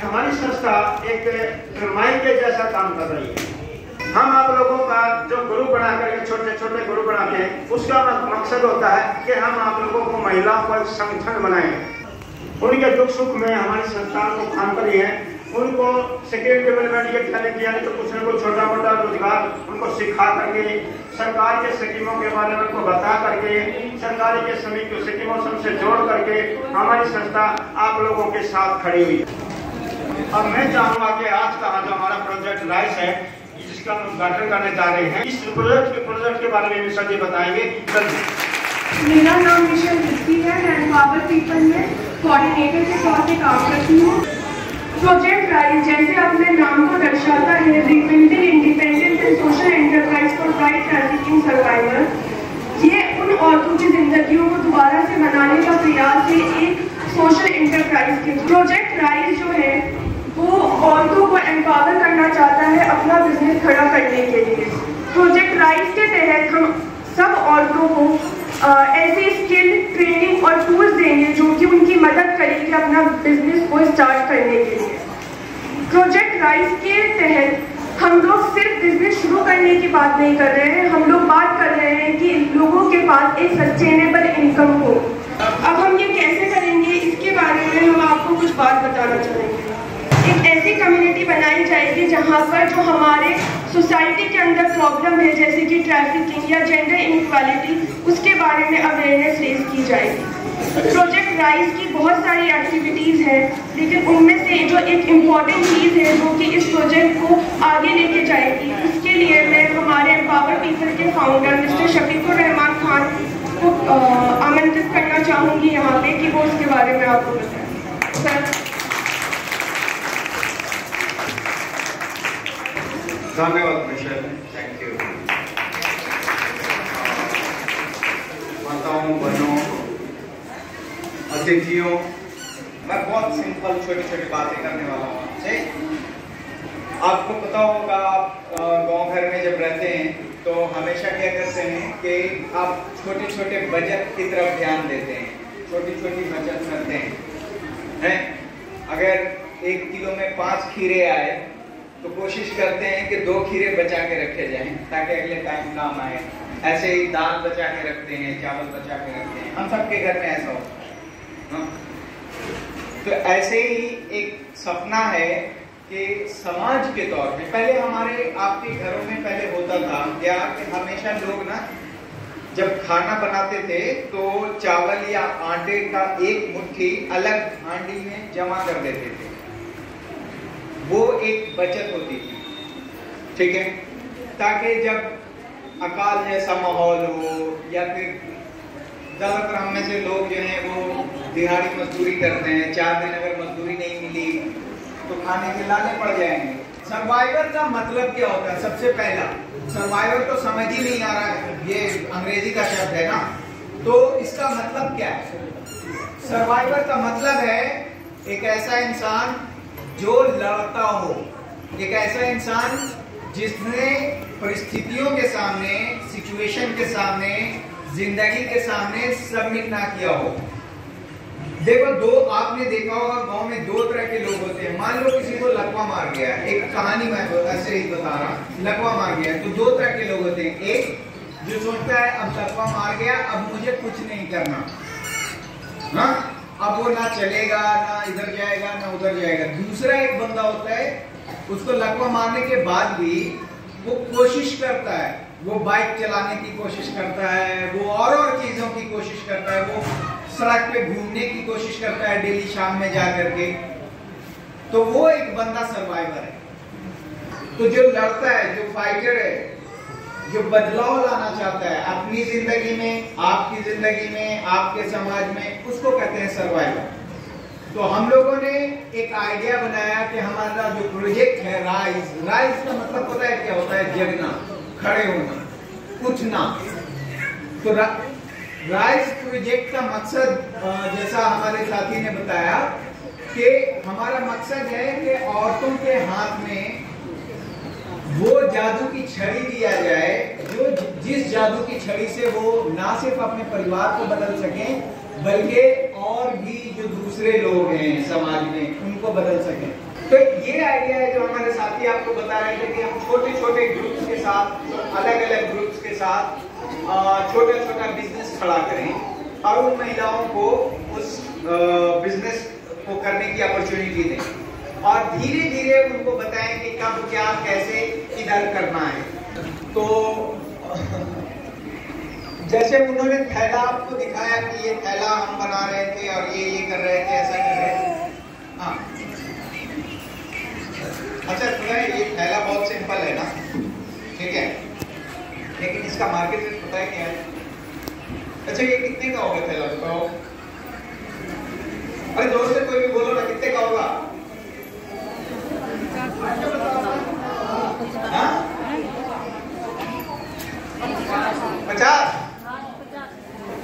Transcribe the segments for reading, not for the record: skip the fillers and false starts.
हमारी संस्था एक माई के जैसा काम कर रही है। हम आप लोगों का जो ग्रुप बना करके छोटे छोटे ग्रुप बनाते हैं, उसका मकसद होता है कि हम आप लोगों को महिलाओं को एक संगठन बनाएं। उनके दुख सुख में हमारी संस्था को काम करी है। उनको स्किल डेवलपमेंट के टैलेंट यानी तो कुछ न कुछ छोटा मोटा रोजगार उनको सिखा करके, सरकार के स्कीमों के बारे में उनको बता करके, सरकारी के स्कीमों से जोड़ करके हमारी संस्था आप लोगों के साथ खड़ी हुई है। अब मैं चाहूँगा कि आज का जो हमारा प्रोजेक्ट राइस है, जिसका हम उद्घाटन करने जा रहे हैं, इस प्रोजेक्ट के बारे में मिश्रा जी बताएंगे। मेरा नाम मिशेल दीप्ति है। मैं एम्पावर पीपल में कोऑर्डिनेटर के तौर पे काम करती हूँ। प्रोजेक्ट राइज जैसे अपने नाम को दर्शाता है, rebuilding independent and social enterprise for right trafficking survivor. ये उन औरतों की जिंदगियों को दोबारा से बनाने का प्रयास है एक सोशल एंटरप्राइज के। प्रोजेक्ट राइज जो है वो औरतों को एम्पावर करना चाहता है अपना बिजनेस खड़ा करने के लिए। प्रोजेक्ट राइज के तहत हम सब औरतों को ऐसी स्किल ट्रेनिंग और टूल्स देंगे जो कि उनकी मदद करेंगे अपना बिजनेस को स्टार्ट करने के लिए। प्रोजेक्ट राइज के तहत हम लोग सिर्फ बिजनेस शुरू करने की बात नहीं कर रहे हैं, हम लोग बात कर रहे हैं कि लोगों के पास एक सस्टेनेबल इनकम हो। अब हम ये कैसे करेंगे, इसके बारे में हम आपको कुछ बात बताना चाहेंगे। एक ऐसी कम्युनिटी बनाई जाएगी जहाँ पर जो हमारे सोसाइटी के अंदर प्रॉब्लम है, जैसे कि ट्रैफिकिंग या जेंडर इनइक्वालिटी, उसके बारे में अवेयरनेस रेज की जाएगी। प्रोजेक्ट राइज की बहुत सारी एक्टिविटीज़ हैं, लेकिन उनमें से जो एक इम्पॉर्टेंट चीज़ है जो कि इस प्रोजेक्ट को आगे लेके जाएगी, उसके लिए मैं हमारे एम्पावर पीपल के फाउंडर मिस्टर शफीकुर रहमान खान को आमंत्रित करना चाहूँगी यहाँ पे कि वो उसके बारे में आपको बताएं। सर। धन्यवाद मिशेल, थैंक यू। माताओं, बहनों, अतिथियों, मैं बहुत सिंपल छोटी छोटी बातें करने वाला हूँ आपसे। आपको पता होगा, आप गांव घर में जब रहते हैं तो हमेशा क्या करते हैं कि आप छोटे छोटे बचत की तरफ ध्यान देते हैं, छोटी छोटी बचत करते हैं। अगर 1 किलो में 5 खीरे आए तो कोशिश करते हैं कि 2 खीरे बचा के रखे जाएं ताकि अगले टाइम काम आए। ऐसे ही दाल बचा के रखते हैं, चावल बचा के रखते हैं, हम सबके घर में ऐसा होता है। तो ऐसे ही एक सपना है कि समाज के तौर पे पहले हमारे आपके घरों में पहले होता था क्या कि हमेशा लोग ना जब खाना बनाते थे तो चावल या आटे का एक मुट्ठी अलग हांडी में जमा कर देते थे, वो एक बचत होती थी, ठीक है, ताकि जब अकाल जैसा माहौल हो या फिर ज्यादातर हम में से लोग जो हैं वो दिहाड़ी मजदूरी करते हैं, 4 दिन अगर मजदूरी नहीं मिली तो खाने के लाने पड़ जाएंगे। सर्वाइवर का मतलब क्या होता है? सबसे पहला सर्वाइवर तो समझ ही नहीं आ रहा है, ये अंग्रेजी का शब्द है ना, तो इसका मतलब क्या है? सर्वाइवर का मतलब है एक ऐसा इंसान जो लड़ता हो, एक ऐसा इंसान जिसने परिस्थितियों के सामने, सिचुएशन के सामने, जिंदगी के सामने सबमिट ना किया हो। देखो, आपने देखा होगा गांव में 2 तरह के लोग होते हैं। मान लो किसी को लकवा मार गया, एक कहानी मैं ऐसे ही बता रहा, लकवा मार गया तो 2 तरह के लोग होते हैं। एक जो सोचता है अब लकवा मार गया, अब मुझे कुछ नहीं करना, हाँ, अब वो ना चलेगा, ना इधर जाएगा, ना उधर जाएगा। दूसरा एक बंदा होता है, उसको लकवा मारने के बाद भी वो कोशिश करता है, वो बाइक चलाने की कोशिश करता है, वो और चीजों की कोशिश करता है, वो सड़क पे घूमने की कोशिश करता है डेली शाम में जा करके, तो वो एक बंदा सर्वाइवर है। तो जो लड़ता है, जो फाइटर है, जो बदलाव लाना चाहता है अपनी जिंदगी में, आपकी जिंदगी में, आपके समाज में, उसको कहते हैं सर्वाइवर। तो हम लोगों ने एक आइडिया बनाया कि हमारा जो प्रोजेक्ट है राइज का मतलब पता है क्या होता है? जगना, खड़े होना, उठना। तो राइज प्रोजेक्ट का मकसद जैसा हमारे साथी ने बताया कि हमारा मकसद है कि औरतों के हाथ में वो जादू की छड़ी दिया जाए, जो जिस जादू की छड़ी से वो ना सिर्फ अपने परिवार को बदल सकें बल्कि और भी जो दूसरे लोग हैं समाज में उनको बदल सकें। तो ये आइडिया है जो हमारे साथी आपको बता रहे थे कि हम छोटे छोटे ग्रुप्स के साथ, अलग अलग ग्रुप्स के साथ छोटा छोटा बिजनेस खड़ा करें और उन महिलाओं को उस बिजनेस को करने की अपॉर्चुनिटी दें और धीरे धीरे उनको बताएं कि कब क्या कैसे किधर करना है। तो जैसे उन्होंने थैला आपको दिखाया कि ये थैला हम बना रहे थे और ये कर रहे थे, ऐसा कर रहे थे। हाँ, अच्छा सुना है, ये थैला बहुत सिंपल है ना, ठीक है, लेकिन इसका मार्केट रेट पता है क्या है? अच्छा ये कितने का होगा थैला बताओ? अरे जोर से कोई भी बोलो ना, कितने का होगा? हाँ? 50?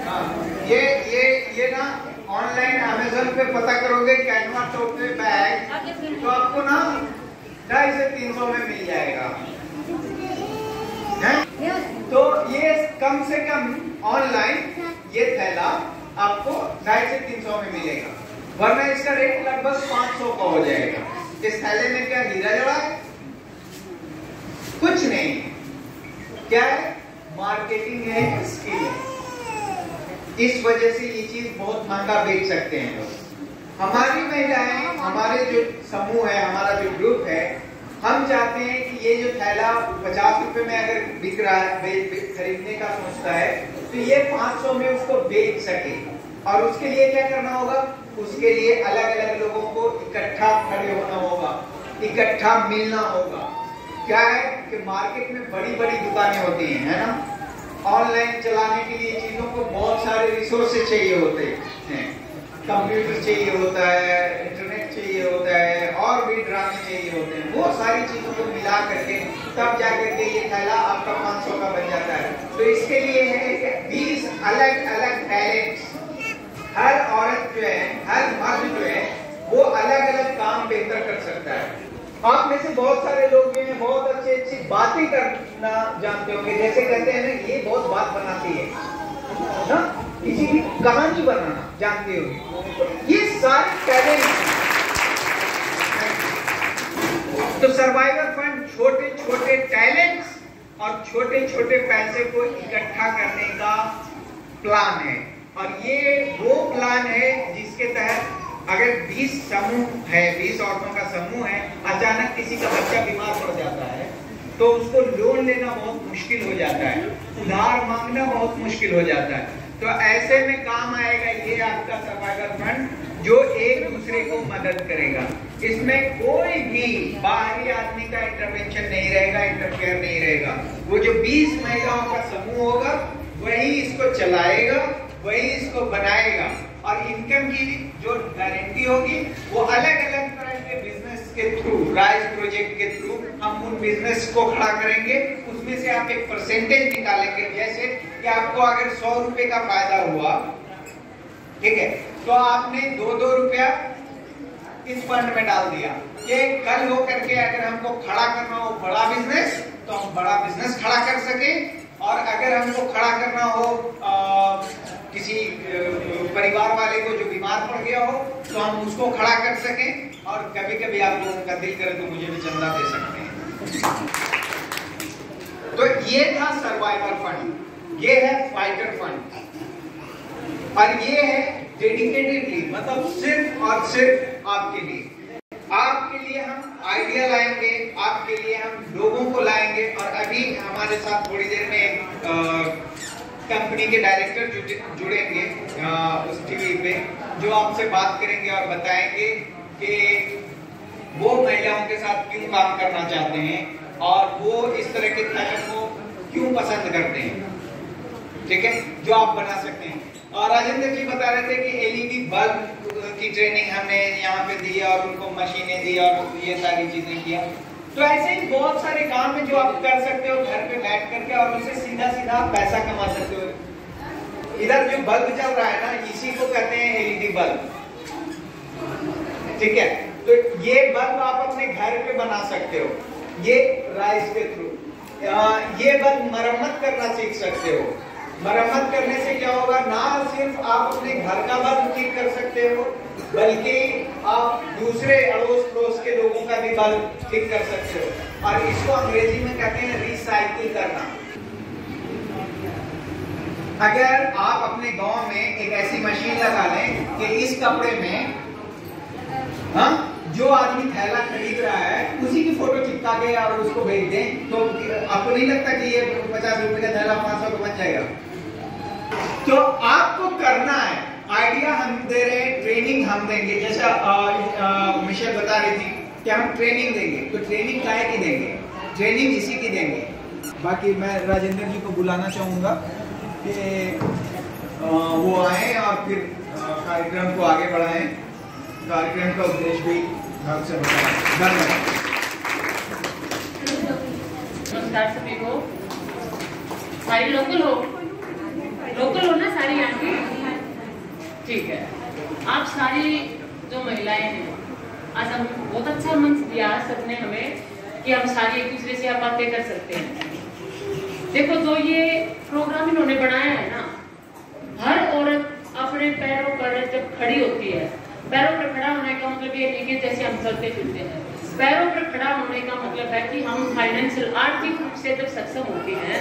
हाँ, ये ना ऑनलाइन अमेज़न पे पता करोगे कैनवा शॉप पे बैग तो आपको ना 250 से 300 में मिल जाएगा। तो ये कम से कम ऑनलाइन ये थैला आपको 250 से 300 में मिलेगा, वरना इसका रेट लगभग 500 का हो जाएगा। इस थैले में क्या हीरा जड़ा है? कुछ नहीं, क्या है? मार्केटिंग है, स्किल है। इस वजह से ये चीज बहुत महंगा बेच सकते हैं लोग। हमारी महिलाएं, हमारे जो समूह है, हमारा जो ग्रुप है, हम चाहते हैं कि ये जो थैला 50 रुपए में अगर बिक रहा है, खरीदने का सोचता है, तो ये 500 में उसको बेच सके। और उसके लिए क्या करना होगा? उसके लिए अलग अलग लोगों को इकट्ठा खड़े होना होगा, इकट्ठा मिलना होगा। क्या है कि मार्केट में बड़ी बड़ी दुकानें होती हैं, है ना, ऑनलाइन चलाने के लिए चीजों को बहुत सारे रिसोर्सेज चाहिए होते हैं, कंप्यूटर चाहिए होता है, इंटरनेट चाहिए होता है, और भी ड्रामे चाहिए होते हैं। वो सारी चीजों को मिला करके तब जाकर के ये थैला आपका 500 का बन जाता है। तो इसके लिए है कि 20 अलग अलग टैलेंट्स, हर औरत जो है, हर मर्द जो है, वो अलग अलग काम बेहतर कर सकता है। आप में से बहुत सारे लोग हैं बहुत अच्छी अच्छी बातें करना जानते होंगे, जैसे कहते हैं ना, ये बहुत बात बनाती है ना, किसी की कहानी बनाना जानते होंगे। ये सारे टैलेंट। तो सर्वाइवर फंड छोटे छोटे टैलेंट्स और छोटे छोटे पैसे को इकट्ठा करने का प्लान है, और ये वो प्लान है जिसके तहत अगर 20 समूह है, 20 औरतों का समूह है, अचानक किसी का बच्चा बीमार पड़ जाता है तो उसको लोन लेना बहुत मुश्किल हो जाता है, उधार मांगना बहुत मुश्किल हो जाता है। तो ऐसे में काम आएगा ये आपका सर्वाइवल फंड, जो एक दूसरे को मदद करेगा। इसमें कोई भी बाहरी आदमी का इंटरवेंशन नहीं रहेगा, इंटरफेयर नहीं रहेगा। वो जो 20 महिलाओं का समूह होगा वही इसको चलाएगा, वही इसको बनाएगा, और इनकम की जो गारंटी होगी वो अलग अलग तरह के बिजनेस के थ्रू, राइज प्रोजेक्ट के थ्रू हम उन बिजनेस को खड़ा करेंगे। उसमें से आप एक परसेंटेज निकालेंगे, जैसे कि आपको अगर 100 रुपए का फायदा हुआ, ठीक है, तो आपने 2-2 रुपया इस फंड में डाल दिया। ये कल हो करके अगर हमको खड़ा करना हो बड़ा बिजनेस, तो हम बड़ा बिजनेस खड़ा कर सके, और अगर हमको खड़ा करना हो किसी परिवार वाले को जो बीमार पड़ गया हो, तो हम उसको खड़ा कर सकें, और कभी कभी आप लोगों का दिल करे तो मुझे भी चंदा दे सकते हैं। तो ये था सर्वाइवर फंड, ये है फाइटर फंड, और ये है डेडिकेटेडली, मतलब सिर्फ और सिर्फ आपके लिए। आपके लिए हम आइडिया लाएंगे, आपके लिए हम लोगों को लाएंगे, और अभी हमारे साथ थोड़ी देर में कंपनी के डायरेक्टर जुड़ेंगे उस टीवी पे, जो आपसे बात करेंगे और बताएंगे कि वो महिलाओं के साथ क्यों काम करना चाहते हैं और वो इस तरह के थैले को क्यों पसंद करते हैं, ठीक है, जो आप बना सकते हैं। और राजेंद्र जी बता रहे थे कि एलईडी बल्ब की ट्रेनिंग हमने यहाँ पे दी और उनको मशीनें दी और ये सारी चीजें किया। तो ऐसे ही बहुत सारे काम है जो आप कर सकते हो घर पे बैठ करके, और उससे सीधा सीधा पैसा कमा सकते हो। इधर जो बल्ब चल रहा है ना, इसी को कहते हैं एलईडी बल्ब, ठीक है। तो ये बल्ब आप अपने घर पे बना सकते हो, ये राइस के थ्रू। ये बल्ब मरम्मत करना सीख सकते हो, मरम्मत करने से क्या होगा, ना सिर्फ आप अपने घर का बल्ब ठीक कर सकते हो, बल्कि आप दूसरे अड़ोस पड़ोस के लोगों का भी बल्ब ठीक कर सकते हो। और इसको अंग्रेजी में कहते हैं रिसाइकिल करना। अगर आप अपने गांव में एक ऐसी मशीन लगा लें कि इस कपड़े में जो आदमी थैला खरीद रहा है उसी की फोटो चिपका के और उसको भेज दें, तो आपको नहीं लगता कि ये 50 रुपए का थैला 500 का बन जाएगा? तो आपको करना है, आइडिया हम दे रहे हैं, ट्रेनिंग हम देंगे। जैसा मिशेल बता रही थी कि हम ट्रेनिंग देंगे, तो ट्रेनिंग काहे की देंगे? ट्रेनिंग इसी की देंगे। बाकी मैं राजेंद्र जी को बुलाना चाहूँगा कि वो आए और फिर कार्यक्रम को आगे बढ़ाएं। कार्यक्रम का उद्देश्य भी आपसे बताएं। धन्यवाद। नमस्कार सभी को। सारी लोकल हो ना सारी यहाँ की? ठीक है। आप सारी जो महिलाएं हैं, आज हम बहुत अच्छा मंच दिया सबने हमें कि हम सारी एक दूसरे से बातें कर सकते हैं। देखो, जो ये प्रोग्राम इन्होंने बनाया है ना, हर औरत अपने पैरों पर जब खड़ी होती है, पैरों पर खड़ा होने का मतलब ये नहीं कि जैसे हम चलते फिरते हैं। पैरों पर खड़ा होने का मतलब है कि हम फाइनेंशियल आर्थिक रूप से जब सक्षम होते हैं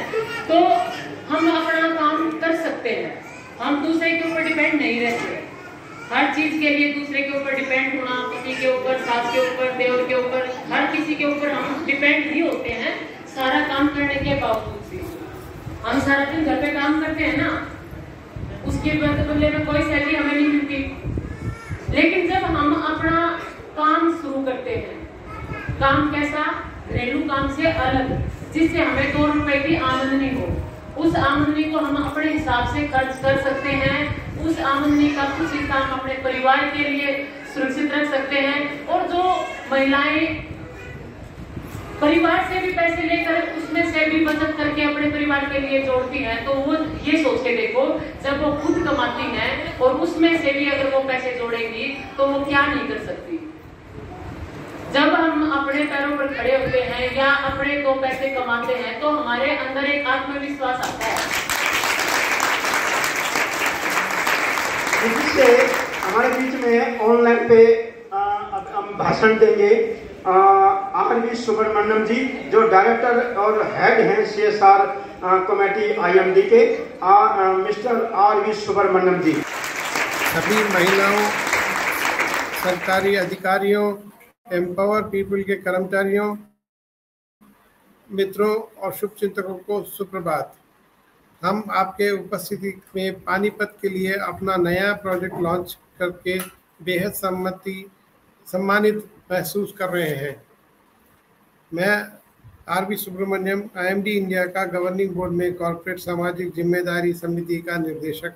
तो हम अपना काम कर सकते हैं। हम दूसरे के ऊपर डिपेंड नहीं रहते। हर चीज के लिए दूसरे के ऊपर डिपेंड होना, पति के ऊपर, सास के ऊपर, देवर के ऊपर, हर किसी के ऊपर हम डिपेंड नहीं होते हैं। सारा काम करने के बावजूद भी हम सारा दिन घर पे काम करते हैं ना, उसके बदले में कोई सैलरी हमें नहीं मिलती। लेकिन जब हम अपना काम शुरू करते हैं, काम कैसा, घरेलू काम से अलग, जिससे हमें 2 रुपए की आमदनी हो, उस आमदनी को हम अपने हिसाब से खर्च कर सकते हैं। उस आमदनी का कुछ हिस्सा हम अपने परिवार के लिए सुरक्षित रख सकते हैं। और जो महिलाएं परिवार से भी पैसे लेकर उसमें से भी बचत करके अपने परिवार के लिए जोड़ती हैं, तो वो ये सोच के देखो, जब वो खुद कमाती हैं और उसमें से भी अगर वो पैसे जोड़ेंगी तो वो क्या नहीं कर सकती। जब हम अपने पैरों पर खड़े होते हैं या अपने 2 पैसे कमाते हैं तो हमारे अंदर एक आत्मविश्वास आता है। इससे हमारे बीच में ऑनलाइन पे अब हम भाषण देंगे आर.वी. सुब्रमण्यम जी, जो डायरेक्टर और हेड हैं CSR कमेटी IMD के, मिस्टर आर.वी. सुब्रमण्यम जी। सभी महिलाओं, सरकारी अधिकारियों, एम्पावर पीपल के कर्मचारियों, मित्रों और शुभचिंतकों को सुप्रभात। हम आपके उपस्थिति में पानीपत के लिए अपना नया प्रोजेक्ट लॉन्च करके बेहद सम्मानित महसूस कर रहे हैं। मैं आर.वी. सुब्रमण्यम, IMD इंडिया का गवर्निंग बोर्ड में कॉर्पोरेट सामाजिक जिम्मेदारी समिति का निर्देशक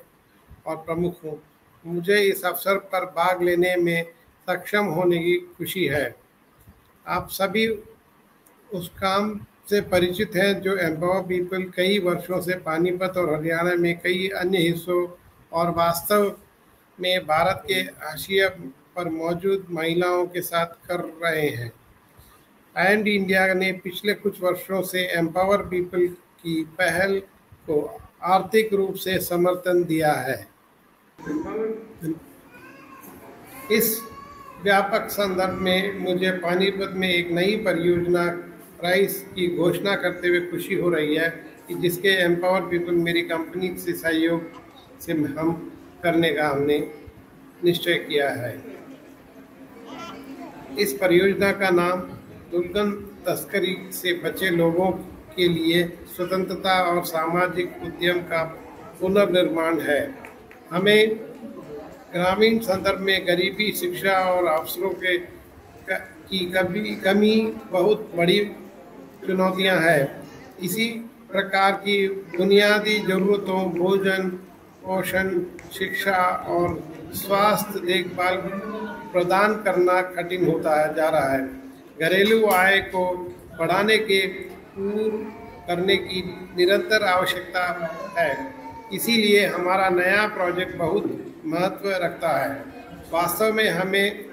और प्रमुख हूँ। मुझे इस अवसर पर भाग लेने में सक्षम होने की खुशी है। आप सभी उस काम से परिचित हैं जो एम्पावर पीपल कई वर्षों से पानीपत और हरियाणा में कई अन्य हिस्सों और वास्तव में भारत के हाशिए पर मौजूद महिलाओं के साथ कर रहे हैं। IMD इंडिया ने पिछले कुछ वर्षों से एम्पावर पीपल की पहल को आर्थिक रूप से समर्थन दिया है। इस व्यापक संदर्भ में मुझे पानीपत में एक नई परियोजना प्राइस की घोषणा करते हुए खुशी हो रही है कि जिसके एम्पावर पीपल मेरी कंपनी से सहयोग से हम करने का हमने निश्चय किया है। इस परियोजना का नाम दुर्गम तस्करी से बचे लोगों के लिए स्वतंत्रता और सामाजिक उद्यम का पुनर्निर्माण है। हमें ग्रामीण संदर्भ में गरीबी, शिक्षा और अवसरों की कमी बहुत बड़ी चुनौतियां हैं। इसी प्रकार की बुनियादी जरूरतों, भोजन, पोषण, शिक्षा और स्वास्थ्य देखभाल प्रदान करना कठिन होता जा रहा है। घरेलू आय को बढ़ाने के पूर्ण करने की निरंतर आवश्यकता है। इसीलिए हमारा नया प्रोजेक्ट बहुत महत्व रखता है। वास्तव में हमें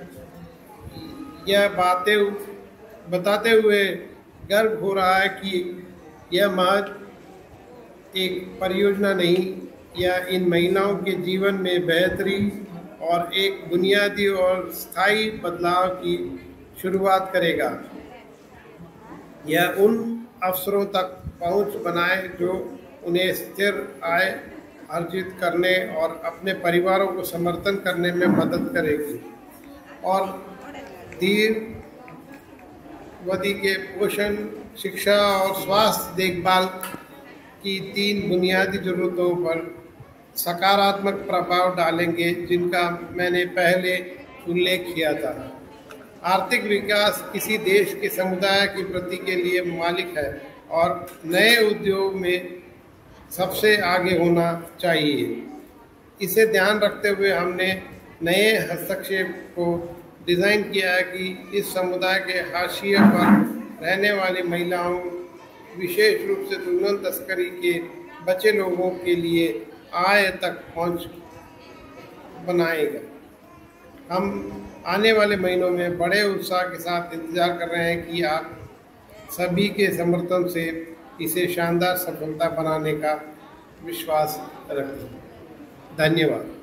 यह बातें बताते हुए गर्व हो रहा है कि यह महज एक परियोजना नहीं, यह इन महिलाओं के जीवन में बेहतरी और एक बुनियादी और स्थायी बदलाव की शुरुआत करेगा। यह उन अवसरों तक पहुंच बनाए जो उन्हें स्थिर आय अर्जित करने और अपने परिवारों को समर्थन करने में मदद करेगी और दीर्घावधि के पोषण, शिक्षा और स्वास्थ्य देखभाल की 3 बुनियादी जरूरतों पर सकारात्मक प्रभाव डालेंगे, जिनका मैंने पहले उल्लेख किया था। आर्थिक विकास किसी देश के समुदाय की प्रगति के लिए मालिक है और नए उद्योग में सबसे आगे होना चाहिए। इसे ध्यान रखते हुए हमने नए हस्तक्षेप को डिज़ाइन किया है कि इस समुदाय के हाशिए पर रहने वाली महिलाओं, विशेष रूप से दुल्हन तस्करी के बचे लोगों के लिए आय तक पहुंच बनाएगा। हम आने वाले महीनों में बड़े उत्साह के साथ इंतजार कर रहे हैं कि आप सभी के समर्थन से इसे शानदार सफलता बनाने का विश्वास रखें। धन्यवाद।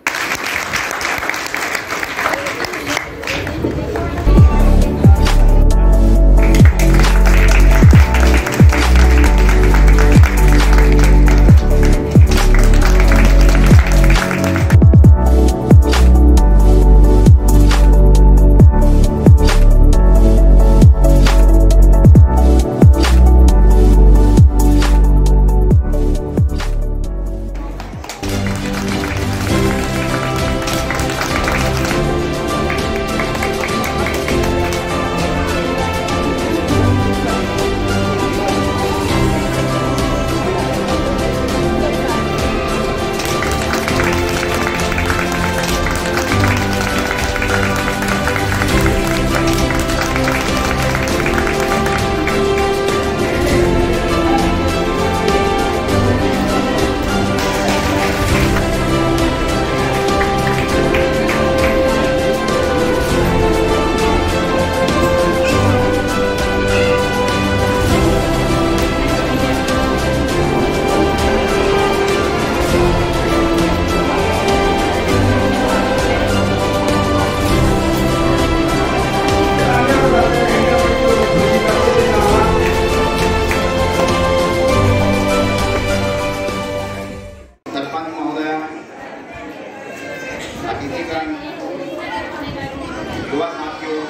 युवा साथियों,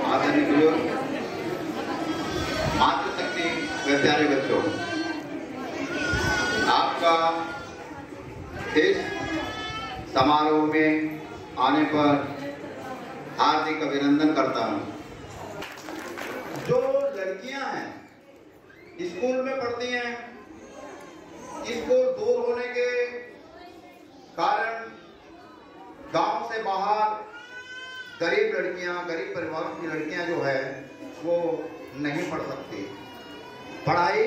आदरणीय बुजुर्ग, मातृशक्ति व प्यारे बच्चों, आपका इस समारोह में आने पर हार्दिक अभिनंदन करता हूं। जो लड़कियां हैं, स्कूल में पढ़ती हैं, स्कूल दूर होने के कारण गांव से बाहर गरीब लड़कियां, गरीब परिवारों की लड़कियां जो है वो नहीं पढ़ सकती, पढ़ाई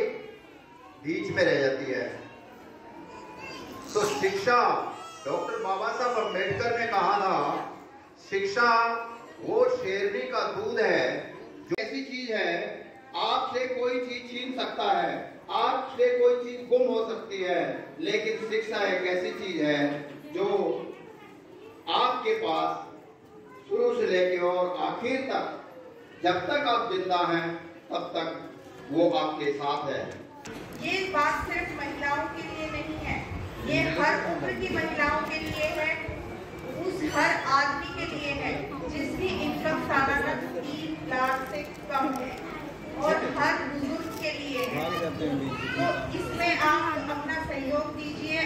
बीच में रह जाती है। तो शिक्षा, डॉक्टर बाबा साहब अम्बेडकर ने कहा था, शिक्षा वो शेरनी का दूध है, जो ऐसी चीज है आपसे कोई चीज छीन सकता है, आपसे कोई चीज गुम हो सकती है, लेकिन शिक्षा एक ऐसी चीज है जो आपके पास शुरू से लेके और आखिर तक, जब तक आप जिंदा हैं तब तक वो आपके साथ है। ये बात सिर्फ महिलाओं के लिए नहीं है, ये हर उम्र की महिलाओं के लिए है, उस हर आदमी के लिए है जिसकी इनकम सालाना 3 लाख से कम है, और हर बुजुर्ग के लिए है। तो इसमें आप अपना सहयोग दीजिए,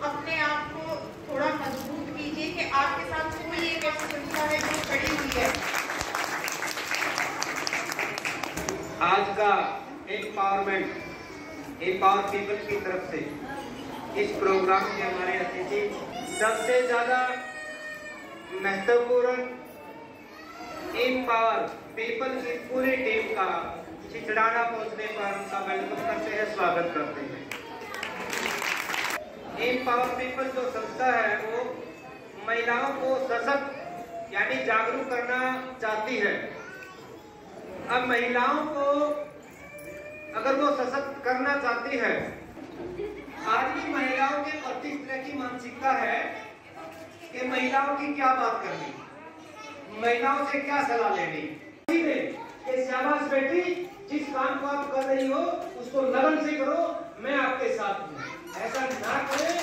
अपने आप को थोड़ा मजबूत कीजिए कि आपके साथ कोई एक ऐसी संस्था है जो खड़ी हुई है। आज का एम्पावरमेंट, एम्पावर पीपल की तरफ से इस प्रोग्राम के हमारे अतिथि सबसे ज्यादा महत्वपूर्ण एम्पावर पीपल की पूरी टीम का चिचड़ाना पहुंचने पर उनका वेलकम करते हैं, स्वागत करते हैं। एम्पावर पीपल जो संस्था है वो महिलाओं को सशक्त यानी जागरूक करना चाहती है। अब महिलाओं को अगर वो सशक्त करना चाहती है आज की महिलाओं के प्रति इस तरह की मानसिकता है कि महिलाओं की क्या बात करनी, महिलाओं से क्या सलाह लेनी। कि शाबाश बेटी, जिस काम को आप कर रही हो उसको लगन से करो, मैं आपके साथ हूँ। ऐसा ना करें।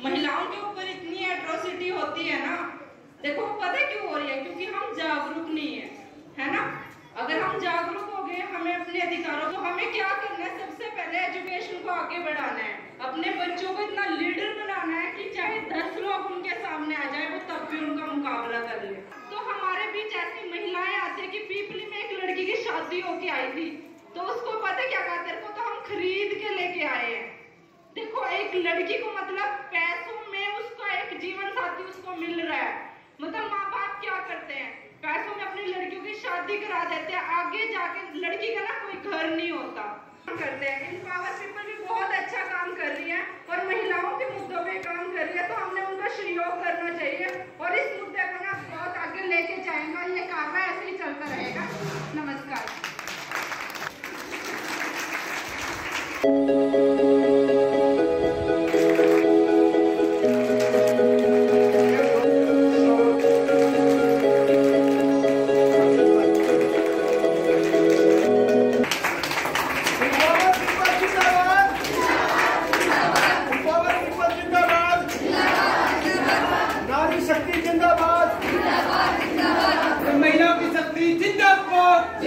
महिलाओं के ऊपर इतनी एट्रोसिटी होती है ना, देखो पता क्यों हो रही है? क्योंकि हम जागरूक नहीं है ना? अगर हम जागरूक हो गए, हमें अपने अधिकारों को, हमें क्या करना है? सबसे पहले एजुकेशन को आगे बढ़ाना है, अपने बच्चों को इतना लीडर बनाना है कि चाहे 10 लोग उनके सामने आ जाए, वो तब भी उनका मुकाबला कर ले। तो हमारे बीच ऐसी महिलाएं आती है कि पीपली में एक लड़की की शादी होके आई थी, तो उसको पता क्या कहा, तेरे को तो हम खरीद के लेके आए हैं। देखो, एक लड़की को मतलब पैसों में उसका एक जीवन साथी उसको मिल रहा है, मतलब माँ बाप क्या करते हैं, पैसों में अपनी लड़कियों की शादी करा देते हैं, आगे जाके लड़की का ना कोई घर नहीं होता करते हैं। एम्पावर पीपल भी बहुत अच्छा काम कर रही है और महिलाओं के मुद्दों पे काम कर रही है, तो हमने उनका सहयोग करना चाहिए और इस मुद्दे को ना बहुत आगे लेके जाएंगे। ये कार्य ऐसे ही चलता रहेगा। नमस्कार। महिलाओं की शक्ति जिंदाबाद।